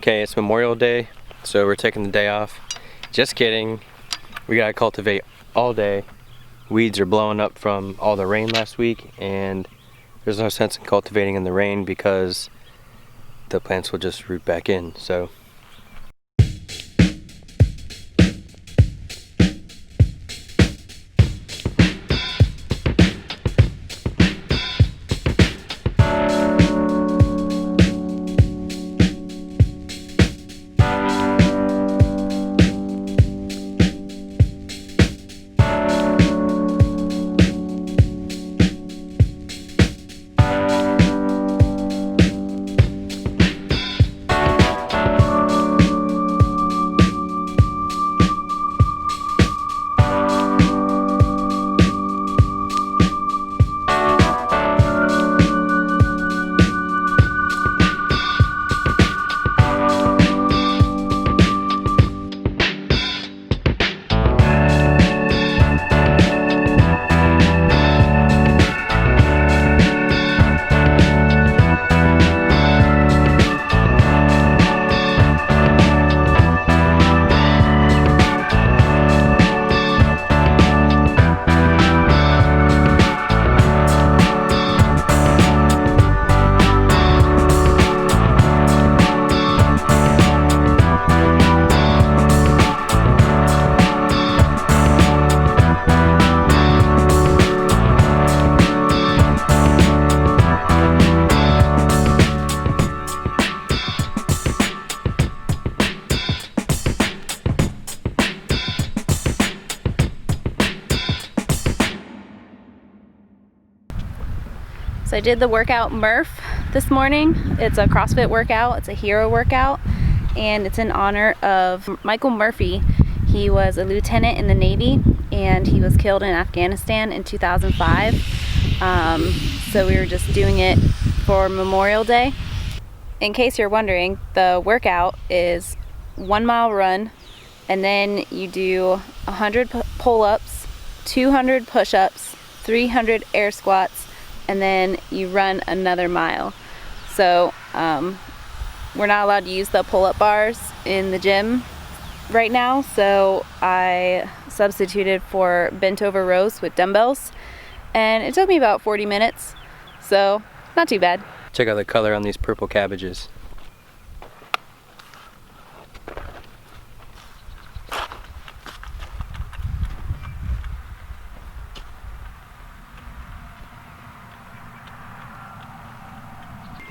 Okay, it's Memorial Day, so we're taking the day off. Just kidding. We gotta cultivate all day. Weeds are blowing up from all the rain last week, and there's no sense in cultivating in the rain because the plants will just root back in. So So I did the workout Murph this morning. It's a CrossFit workout, it's a hero workout, and it's in honor of Michael Murphy. He was a lieutenant in the Navy and he was killed in Afghanistan in 2005. So we were just doing it for Memorial Day. In case you're wondering, the workout is 1 mile run, and then you do 100 pull-ups, 200 push-ups, 300 air squats, and then you run another mile. So we're not allowed to use the pull-up bars in the gym right now, so I substituted for bent over rows with dumbbells, and it took me about 40 minutes, so not too bad. check out the color on these purple cabbages.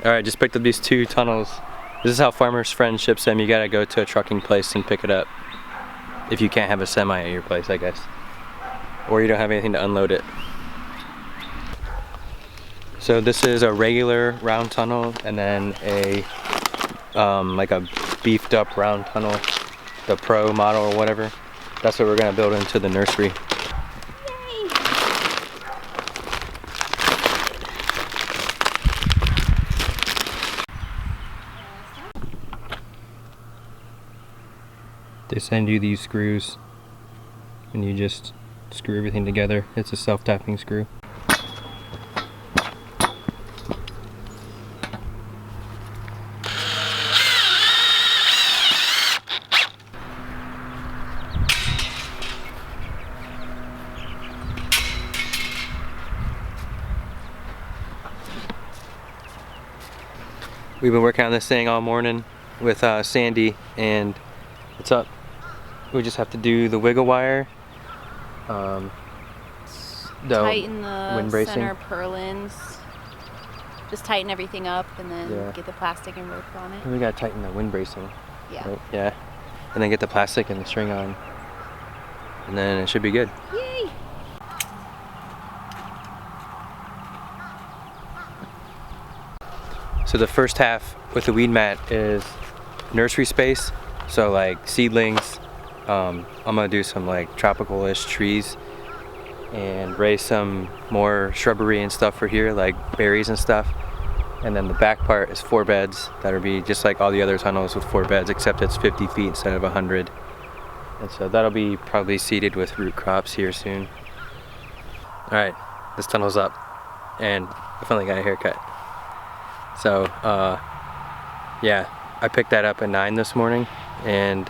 Alright, just picked up these 2 tunnels. This is how Farmer's Friend ships them. You gotta go to a trucking place and pick it up. If you can't have a semi at your place, I guess. Or you don't have anything to unload it. So this is a regular round tunnel, and then a like a beefed up round tunnel, the Pro model or whatever. That's what we're gonna build into the nursery. They send you these screws and you just screw everything together. It's a self-tapping screw. We've been working on this thing all morning with Sandy, and it's up. We just have to do the wiggle wire, Tighten the wind bracing. center purlins. Just tighten everything up and then get the plastic and rope on it. And we gotta tighten the wind bracing. Yeah. Right? Yeah. And then get the plastic and the string on. And then it should be good. Yay! So the first half with the weed mat is nursery space. So like seedlings. I'm gonna do some like tropical-ish trees and raise some more shrubbery and stuff for here, like berries and stuff. And then the back part is 4 beds. That'll be just like all the other tunnels with 4 beds, except it's 50 feet instead of 100. And so that'll be probably seeded with root crops here soon. All right, this tunnel's up, and I finally got a haircut. So yeah, I picked that up at 9 this morning, and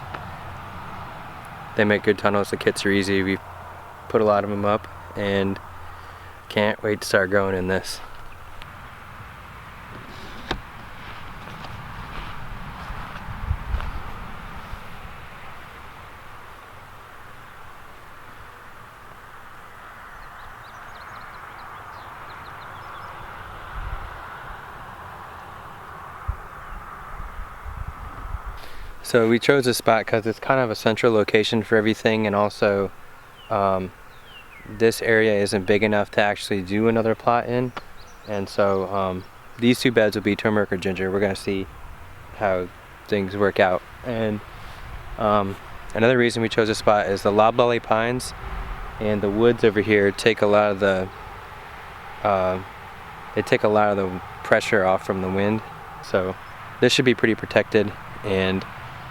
they make good tunnels. The kits are easy. We put a lot of them up, and can't wait to start growing in this. So we chose this spot because it's kind of a central location for everything, and also this area isn't big enough to actually do another plot in, and so these two beds will be turmeric or ginger. We're going to see how things work out. And another reason we chose this spot is the loblolly pines and the woods over here take a lot of the pressure off from the wind, so this should be pretty protected, and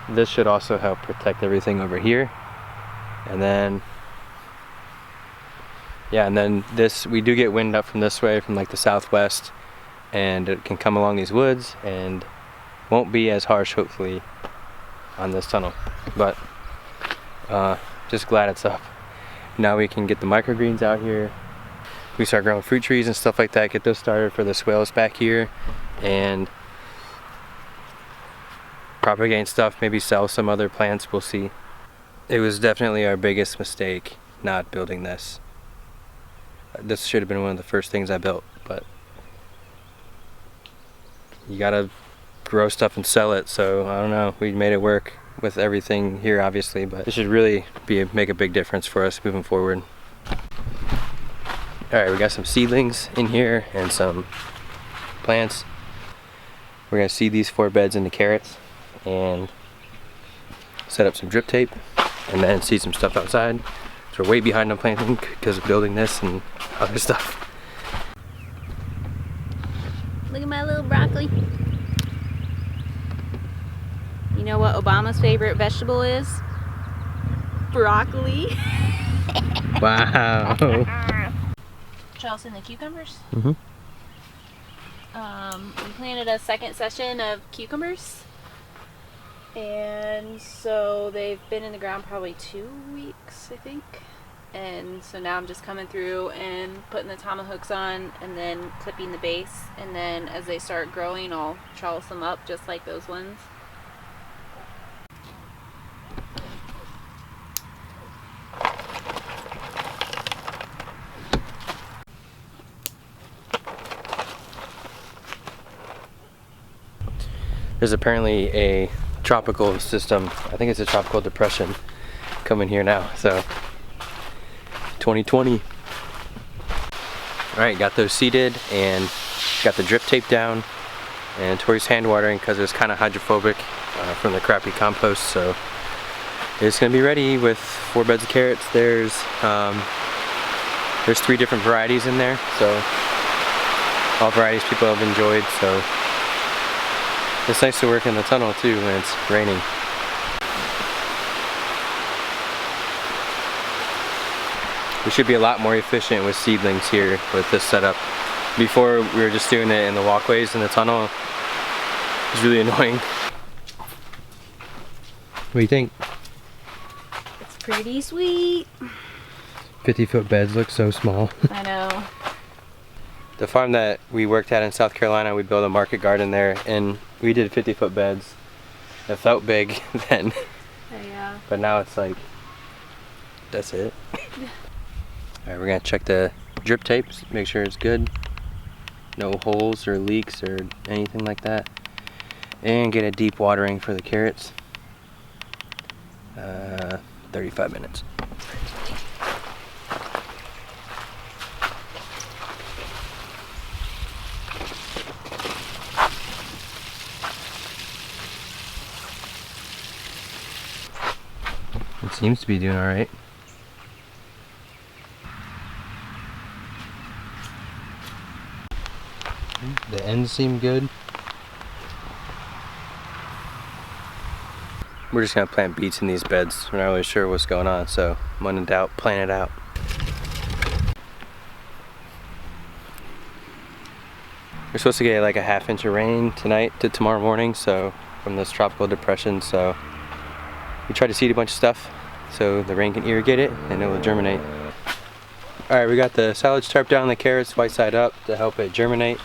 this should also help protect everything over here. And then this, we do get wind up from this way, from like the southwest, and it can come along these woods and won't be as harsh, hopefully, on this tunnel. But just glad it's up. Now we can get the microgreens out here. We start growing fruit trees and stuff like that, get those started for the swales back here, and propagate stuff, maybe sell some other plants, we'll see. It was definitely our biggest mistake not building this. This should have been one of the first things I built, but you gotta grow stuff and sell it, so I don't know, we made it work with everything here obviously, but it should really make a big difference for us moving forward. Alright, we got some seedlings in here and some plants. We're gonna seed these 4 beds into carrots and set up some drip tape, and then seed some stuff outside. So we're way behind on planting because of building this and other stuff. Look at my little broccoli. You know what Obama's favorite vegetable is? Broccoli. Wow. Charles, and the cucumbers? Mm-hmm. We planted a second session of cucumbers, and so they've been in the ground probably 2 weeks, I think. And so now I'm just coming through and putting the tomahawks on and then clipping the base, and then as they start growing I'll trellis them up just like those ones. There's apparently a tropical system, I think it's a tropical depression, coming here now, so 2020. Alright, got those seeded and got the drip tape down, and Tori's hand watering because it was kind of hydrophobic from the crappy compost, so it's going to be ready with 4 beds of carrots. There's 3 different varieties in there, so all varieties people have enjoyed, so it's nice to work in the tunnel too when it's raining. We should be a lot more efficient with seedlings here with this setup. Before we were just doing it in the walkways in the tunnel. It was really annoying. What do you think? It's pretty sweet. 50-foot beds look so small. I know. The farm that we worked at in South Carolina, we built a market garden there, and we did 50-foot beds. It felt big then. Yeah. But now it's like, that's it. Alright, we're gonna check the drip tapes, make sure it's good. No holes or leaks or anything like that. And get a deep watering for the carrots. 35 minutes. It seems to be doing alright. The ends seem good. We're just gonna plant beets in these beds. We're not really sure what's going on, so when in doubt, plant it out. We're supposed to get like a ½ inch of rain tonight to tomorrow morning, so from this tropical depression, so we try to seed a bunch of stuff so the rain can irrigate it and it will germinate. Alright, we got the silage tarp down, the carrots white side up to help it germinate.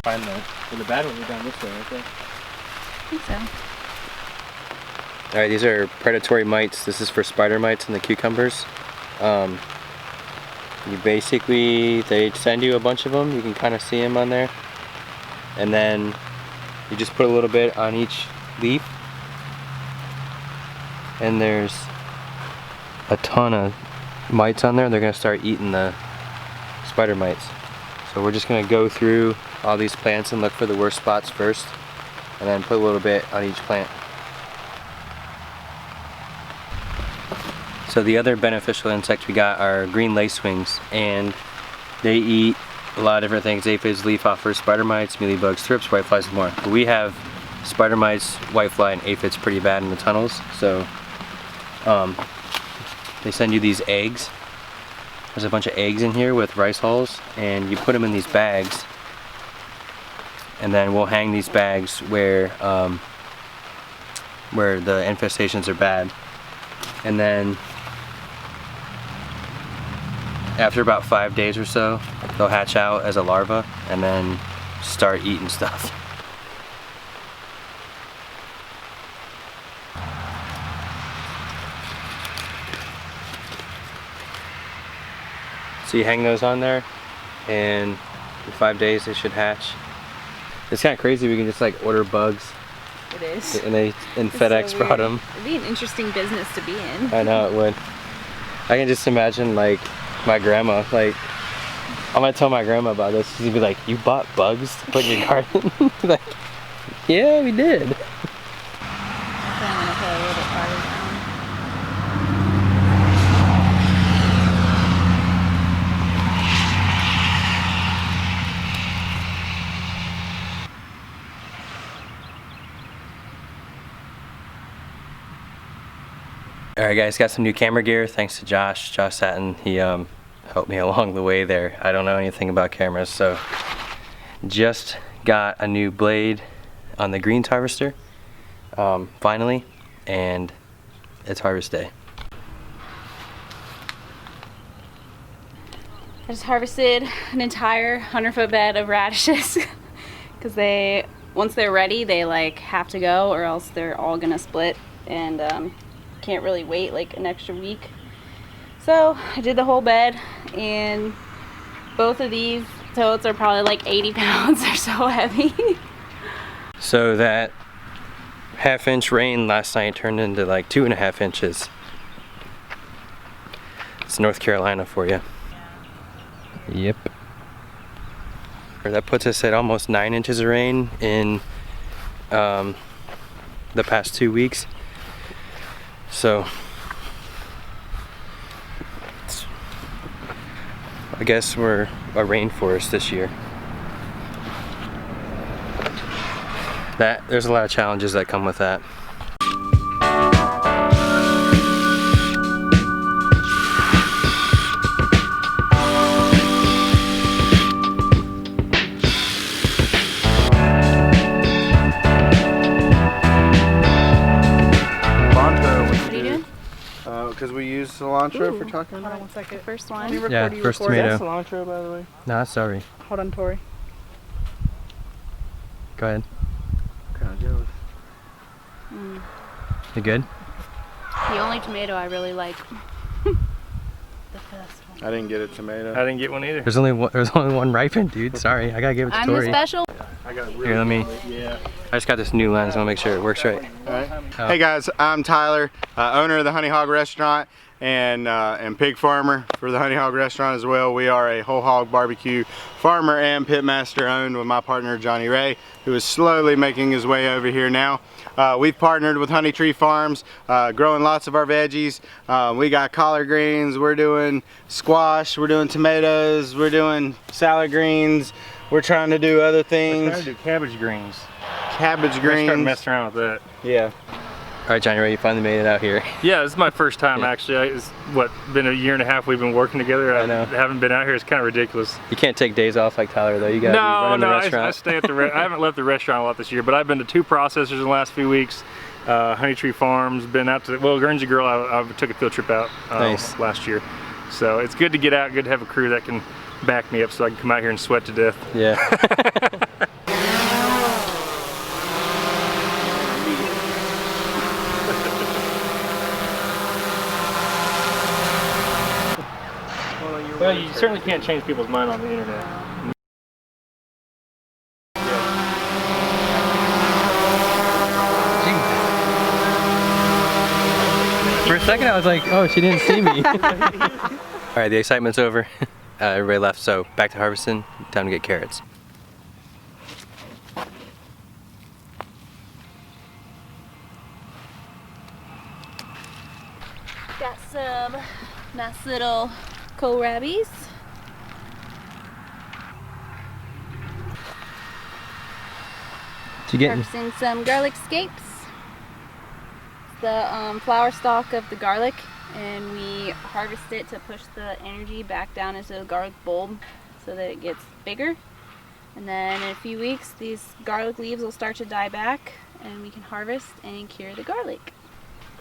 Find the bad ones are down this way, right there. I think so. Alright, these are predatory mites. This is for spider mites in the cucumbers. They send you a bunch of them. You can kind of see them on there. And then you just put a little bit on each leaf. And there's a ton of mites on there. They're going to start eating the spider mites. So we're just going to go through all these plants and look for the worst spots first. And then put a little bit on each plant. So the other beneficial insects we got are green lacewings, and they eat a lot of different things: aphids, leafhoppers, spider mites, mealybugs, thrips, whiteflies, and more. But we have spider mites, whitefly, and aphids pretty bad in the tunnels, so they send you these eggs. There's a bunch of eggs in here with rice hulls, and you put them in these bags, and then we'll hang these bags where the infestations are bad, and then after about 5 days or so, they'll hatch out as a larva and then start eating stuff. So you hang those on there, and in 5 days they should hatch. It's kind of crazy. We can just like order bugs. It is. And FedEx so brought them. It'd be an interesting business to be in. I know it would. I can just imagine like my grandma, like, I'm gonna tell my grandma about this. She's gonna be like, "You bought bugs to put in your garden?" Like, yeah, we did. I'm gonna put a little bit farther down. Alright guys, got some new camera gear thanks to Josh Satin. He helped me along the way there. I don't know anything about cameras, so just got a new blade on the greens harvester finally, and it's harvest day. I just harvested an entire 100-foot bed of radishes because once they're ready, they like have to go, or else they're all gonna split, and can't really wait like an extra week. So I did the whole bed, and both of these totes are probably like 80 pounds. They're so heavy. So that half-inch rain last night turned into like 2.5 inches. It's North Carolina for you. Yep. That puts us at almost 9 inches of rain in the past 2 weeks. So I guess we're a rainforest this year. There's a lot of challenges that come with that. Because we use cilantro for tacos. Hold on 1 second. First one. Yeah, first tomato. Is that cilantro, by the way? Nah, sorry. Hold on, Tori. Go ahead. Kind of jealous. You good? The only tomato I really like. The first one. I didn't get a tomato. I didn't get one either. There's only one ripened, dude. Sorry, I gotta give it to I'm Tori. the special. I got really Here, let me. Yeah. I just got this new lens. I wanna make sure it works right. Alright. Oh. Hey guys, I'm Tyler, owner of the Honey Hog Restaurant and pig farmer for the Honey Hog Restaurant as well. We are a whole hog barbecue farmer and pitmaster, owned with my partner Johnny Ray, who is slowly making his way over here now. We've partnered with Honey Tree Farms, growing lots of our veggies. We got collard greens, we're doing squash, we're doing tomatoes, we're doing salad greens. We're trying to do other things. We're trying to do cabbage greens. Cabbage We're starting greens. messing around with that. Yeah. All right, Johnny Ray, you finally made it out here. Yeah, this is my first time actually. It's been a year and a half we've been working together. I know. I haven't been out here. It's kind of ridiculous. You can't take days off like Tyler though. You gotta be running the restaurant. I stay at the. I haven't left the restaurant a lot this year, but I've been to 2 processors in the last few weeks. Honey Tree Farms. Been out to Guernsey Girl. I took a field trip out Nice. last year, so it's good to get out. Good to have a crew that can back me up, so I can come out here and sweat to death. Yeah. Well, you certainly can't change people's mind on the internet. For a second I was like, oh, she didn't see me. All right, the excitement's over. Everybody left, so back to harvesting. Time to get carrots. Got some nice little kohlrabis. What you getting? Harvesting some garlic scapes. The flower stalk of the garlic, and we harvest it to push the energy back down into the garlic bulb so that it gets bigger. And then in a few weeks these garlic leaves will start to die back and we can harvest and cure the garlic.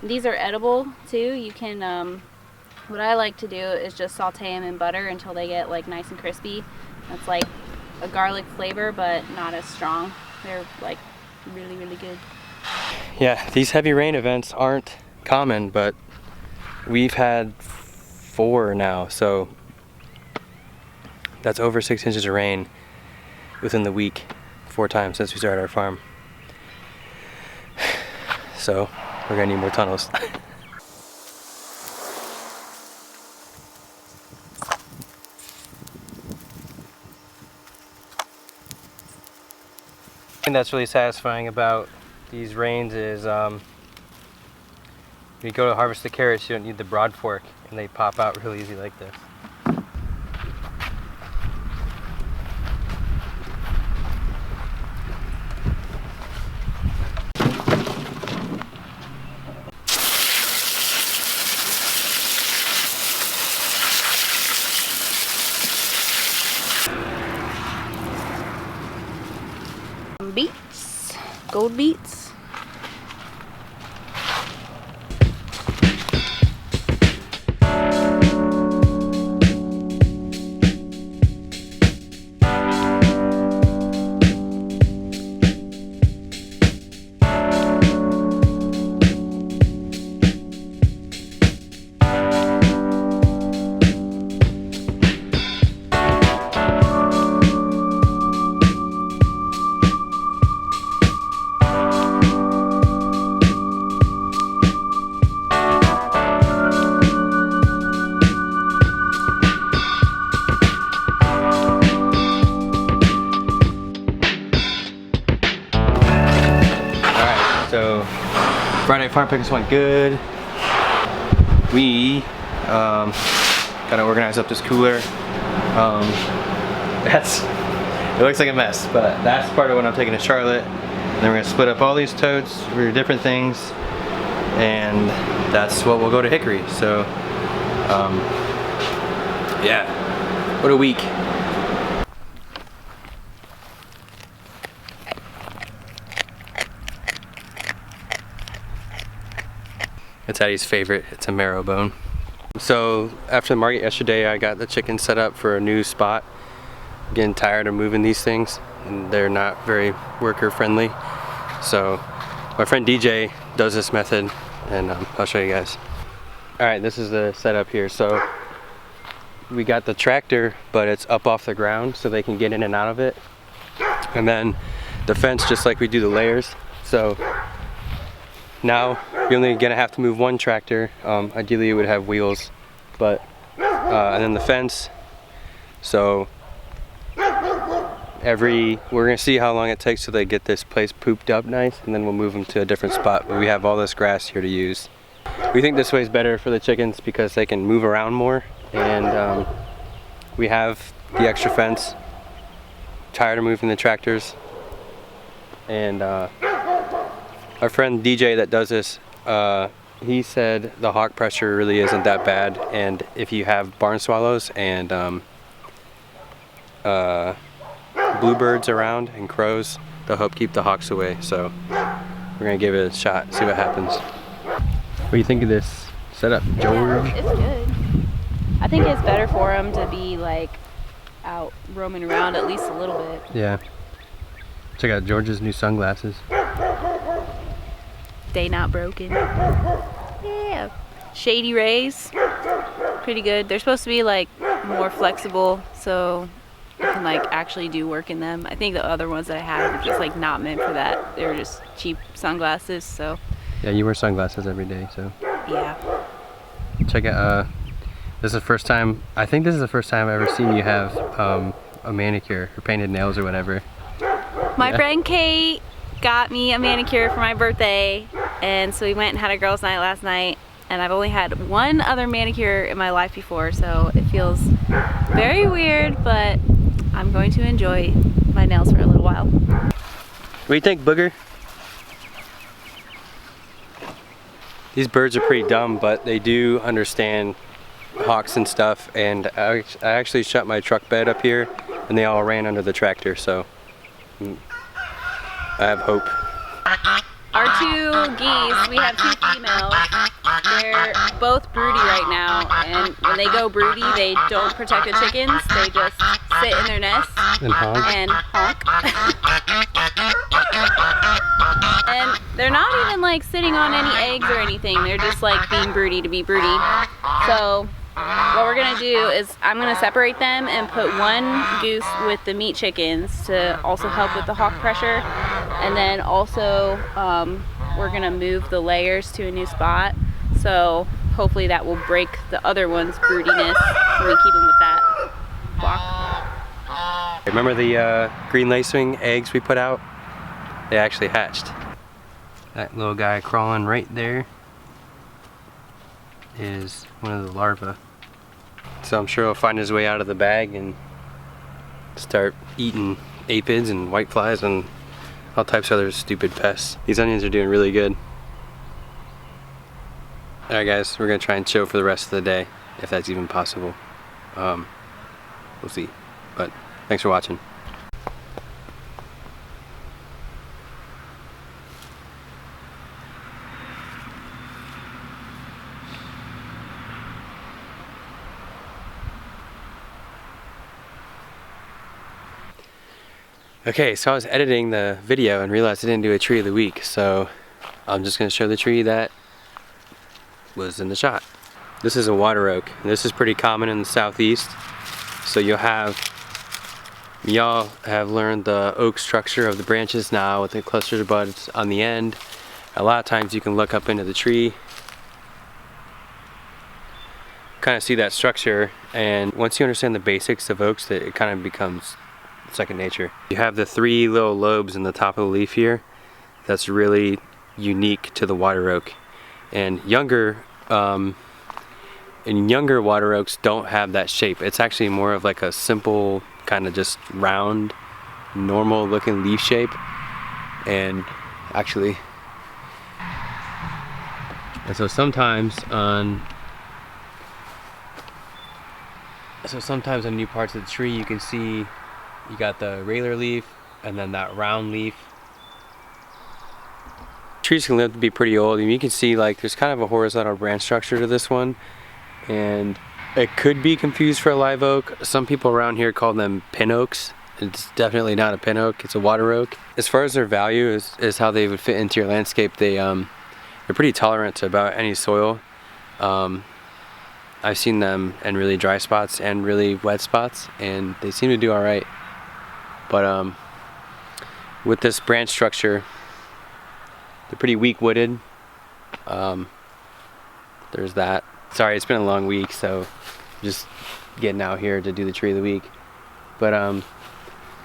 These are edible too. You can, what I like to do is just saute them in butter until they get like nice and crispy. That's like a garlic flavor but not as strong. They're like really, really good. Yeah, these heavy rain events aren't common, but we've had 4 now, so that's over 6 inches of rain within the week, 4 times since we started our farm. So we're gonna need more tunnels. thing that's really satisfying about these rains is when you go to harvest the carrots, you don't need the broad fork, and they pop out really easy like this. Beets, gold beets. So Friday farm pickups went good. We gotta organize up this cooler. It looks like a mess, but that's part of what I'm taking to Charlotte. And then we're gonna split up all these totes for different things, and that's what we'll go to Hickory. So yeah, what a week. It's Addie's favorite. It's a marrow bone. So after the market yesterday, I got the chickens set up for a new spot. I'm getting tired of moving these things, and they're not very worker friendly. So my friend DJ does this method, and I'll show you guys. All right, this is the setup here. So we got the tractor, but it's up off the ground so they can get in and out of it. And then the fence, just like we do the layers. So now you're only gonna have to move one tractor. Ideally it would have wheels, but and then the fence. So we're gonna see how long it takes till they get this place pooped up nice, and then we'll move them to a different spot. But we have all this grass here to use. We think this way is better for the chickens because they can move around more, and we have the extra fence. Tired of moving the tractors, and our friend DJ that does this he said the hawk pressure really isn't that bad, and if you have barn swallows and bluebirds around and crows, they'll help keep the hawks away. So we're gonna give it a shot, see what happens. What do you think of this setup, George? It's good. I think it's better for them to be like out roaming around at least a little bit. Yeah. Check out George's new sunglasses. They not broken. Yeah. Shady rays. Pretty good. They're supposed to be like more flexible, so you can like actually do work in them. I think the other ones that I had were just like not meant for that. They were just cheap sunglasses, so. Yeah, you wear sunglasses every day, so. Yeah. Check out, this is the first time, I think this is the first time I've ever seen you have a manicure or painted nails or whatever. My friend Kate got me a manicure for my birthday, and so we went and had a girls' night last night, and I've only had one other manicure in my life before, so it feels very weird, but I'm going to enjoy my nails for a little while. What do you think, Booger? These birds are pretty dumb, but they do understand hawks and stuff, and I actually shut my truck bed up here and they all ran under the tractor, so I have hope. Our two geese, we have two females. They're both broody right now, and when they go broody, they don't protect the chickens. They just sit in their nest And honk. and honk. And they're not even like sitting on any eggs or anything. They're just like being broody to be broody. So what we're gonna do is I'm gonna separate them and put one goose with the meat chickens to also help with the hawk pressure, and then also we're gonna move the layers to a new spot, so hopefully that will break the other one's broodiness when we keep them with that flock. Remember the green lacewing eggs we put out? They actually hatched. That little guy crawling right there is one of the larvae. So I'm sure he'll find his way out of the bag and start eating aphids and whiteflies and all types of other stupid pests. These onions are doing really good. Alright guys, we're gonna try and chill for the rest of the day, if that's even possible. We'll see. But thanks for watching. Okay, so I was editing the video and realized I didn't do a tree of the week, so I'm just going to show the tree that was in the shot. This is a water oak, and this is pretty common in the southeast. So y'all have learned the oak structure of the branches now with the clusters of buds on the end. A lot of times you can look up into the tree, kind of see that structure, and once you understand the basics of oaks, that it kind of becomes second nature. You have the three little lobes in the top of the leaf here. That's really unique to the water oak. And younger water oaks don't have that shape. It's actually more of like a simple kind of just round, normal looking leaf shape. And so sometimes on new parts of the tree you can see you got the railer leaf and then that round leaf. Trees can live to be pretty old. I mean, you can see like there's kind of a horizontal branch structure to this one, and it could be confused for a live oak. Some people around here call them pin oaks. It's definitely not a pin oak, it's a water oak. As far as their value is how they would fit into your landscape, they're pretty tolerant to about any soil. I've seen them in really dry spots and really wet spots, and they seem to do all right. But with this branch structure, they're pretty weak-wooded. There's that. Sorry, it's been a long week, so just getting out here to do the tree of the week. But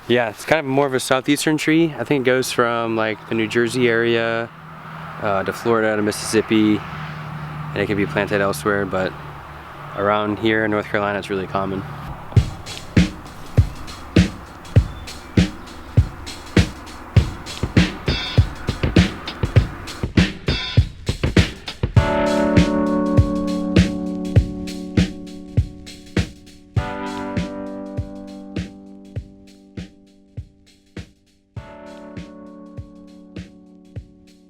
yeah, it's kind of more of a southeastern tree. I think it goes from like the New Jersey area to Florida to Mississippi, and it can be planted elsewhere, but around here in North Carolina it's really common.